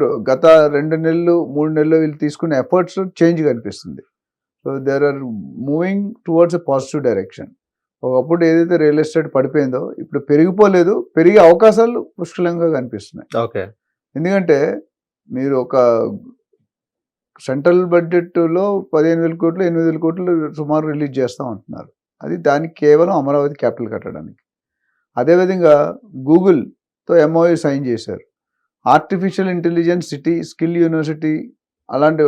ఇప్పుడు గత 2 నెలలు 3 నెలలు వీళ్ళు తీసుకునే ఎఫర్ట్స్ చేంజ్ కనిపిస్తుంది. So there are moving towards a positive direction. ఒకప్పుడు ఏదైతే రియల్ ఎస్టేట్ పడిపోయిందో ఇప్పుడు పెరిగిపోలేదు, పెరిగే అవకాశాలు పుష్కలంగా కనిపిస్తున్నాయి. ఓకే. ఎందుకంటే మీరు ఒక సెంట్రల్ బడ్జెట్లో 15,000 కోట్లు 8,000 కోట్లు సుమారు రిలీజ్ చేస్తూ ఉంటున్నారు. అది దానికి కేవలం అమరావతి క్యాపిటల్ కట్టడానికి. అదేవిధంగా గూగుల్తో ఎంఓయూ సైన్ చేశారు. Artificial intelligence city, skill university అలాంటి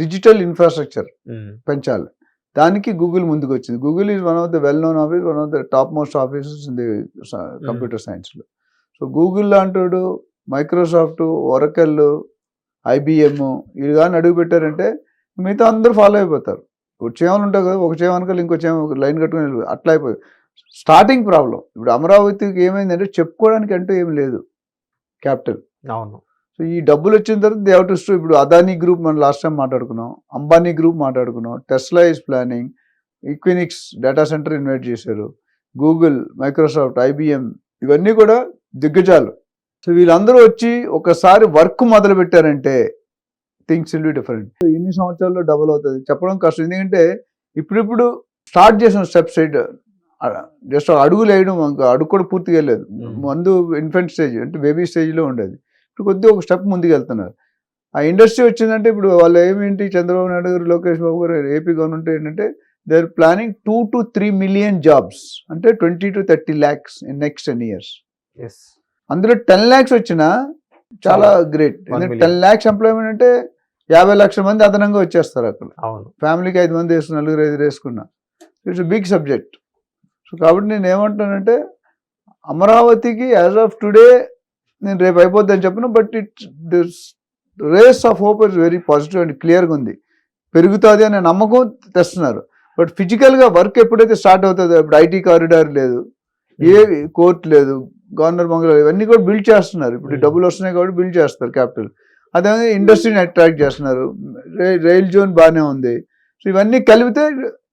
డిజిటల్ ఇన్ఫ్రాస్ట్రక్చర్ పెంచాలి. దానికి గూగుల్ ముందుకు వచ్చింది. Google is one of the well known office, one of the top most offices in the computer సైన్స్లో. సో గూగుల్ లాంటి మైక్రోసాఫ్ట్, ఒరకెల్, ఐబిఎం ఇది కానీ అడుగు పెట్టారంటే మిగతా అందరూ ఫాలో అయిపోతారు. ఒక చేమలు ఉంటాయి కదా, ఒక చేమ అనుకల్ ఇంకో చేమ లైన్ కట్టుకుని అట్లా అయిపోతుంది. Starting problem. ఇప్పుడు అమరావతికి ఏమైందంటే చెప్పుకోవడానికి అంటూ ఏమి లేదు క్యాపిటల్. అవును. సో ఈ డబ్బులు వచ్చిన తర్వాత దే హావ్ టు స్టూ. ఇప్పుడు అదానీ గ్రూప్ మనం లాస్ట్ టైం మాట్లాడుకున్నాం, అంబానీ గ్రూప్ మాట్లాడుకున్నాం, Tesla is planning, Equinix data center invite చేశారు, గూగుల్, మైక్రోసాఫ్ట్, ఐబిఎం ఇవన్నీ కూడా దిగ్గజాలు. సో వీళ్ళందరూ వచ్చి ఒకసారి వర్క్ మొదలు పెట్టారంటే థింగ్స్ విల్ బి డిఫరెంట్. ఎన్ని సంవత్సరాల్లో డబుల్ అవుతుంది చెప్పడం కష్టం. ఎందుకంటే ఇప్పుడిప్పుడు స్టార్ట్ చేసిన స్టెప్స్ జస్ట్ అడుగులు వేయడం, అడుగు కూడా పూర్తిగా వెళ్ళలేదు. ముందు ఇన్ఫెంట్ స్టేజ్ అంటే బేబీ స్టేజ్లో ఉండేది. ఇప్పుడు కొద్దిగా ఒక స్టెప్ ముందుకు వెళ్తున్నారు. ఆ ఇండస్ట్రీ వచ్చిందంటే ఇప్పుడు వాళ్ళు ఏమేంటి, చంద్రబాబు నాయుడు గారు, లోకేష్ బాబు గారు, ఏపీ గవర్నమెంట్ ఏంటంటే they are planning 2 to 3 million jobs, అంటే 20 to 30 lakhs in next 10 years. అందులో 10 lakhs వచ్చినా చాలా గ్రేట్. ఎందుకంటే 10 lakhs ఎంప్లాయ్మెంట్ అంటే 50 లక్షల మంది అదనంగా వచ్చేస్తారు అక్కడ. ఫ్యామిలీకి 5 మంది వేసుకున్న, 4-5 వేసుకున్నా, ఇట్స్ బిగ్ సబ్జెక్ట్. సో కాబట్టి నేను ఏమంటానంటే అమరావతికి యాజ్ ఆఫ్ టుడే నేను రేపు అయిపోద్ది అని చెప్పను, but this rays of hope is very positive and క్లియర్గా ఉంది. పెరుగుతుంది అనే నమ్మకం తెస్తున్నారు. బట్ ఫిజికల్గా వర్క్ ఎప్పుడైతే స్టార్ట్ అవుతుందో, ఇప్పుడు ఐటీ కారిడార్ లేదు, ఏ కోర్ట్ లేదు, గవర్నర్ బంగ్లా, ఇవన్నీ కూడా బిల్డ్ చేస్తున్నారు. ఇప్పుడు డబ్బులు వస్తున్నాయి కాబట్టి బిల్డ్ చేస్తారు క్యాపిటల్. అదే ఇండస్ట్రీని అట్రాక్ట్ చేస్తున్నారు. రైల్ జోన్ బాగానే ఉంది. సో ఇవన్నీ కలిపితే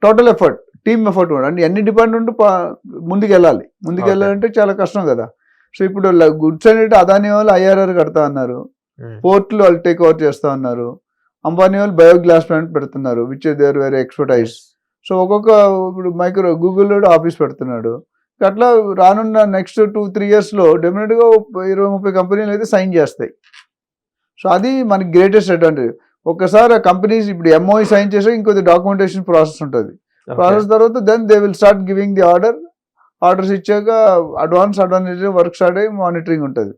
టోటల్ ఎఫర్ట్, టీమ్ ఎఫర్ట్ కూడా అంటే అన్ని డిపార్ట్మెంట్ ముందుకు వెళ్ళాలంటే చాలా కష్టం కదా. సో ఇప్పుడు గుడ్స్ అనేది అదానీ వాళ్ళు ఐఆర్ఆర్ కడతా అన్నారు, పోర్ట్లు వాళ్ళు టేక్ ఓవర్ చేస్తా ఉన్నారు, అంబానీ వాళ్ళు బయోగ్లాస్ ప్లాంట్ పెడుతున్నారు, which there very expertise. So ఇప్పుడు గూగుల్లో ఆఫీస్ పెడుతున్నాడు. అట్లా రానున్న నెక్స్ట్ 2-3 yearsలో డెఫినెట్గా 20-30 కంపెనీలు అయితే సైన్ చేస్తాయి. సో అది మనకి గ్రేటెస్ట్ అడ్వాంటేజ్. ఒక్కసారి ఆ కంపెనీస్ ఇప్పుడు ఎంఓఈ సైన్ చేసే ఇంకొద్ది డాక్యుమెంటేషన్ ప్రాసెస్ ఉంటుంది. ప్రాసెస్ తర్వాత then they will start giving the orders ఇచ్చాక అడ్వాన్స్ వర్క్ స్టార్ట్ అయ్యి మానిటరింగ్ ఉంటుంది.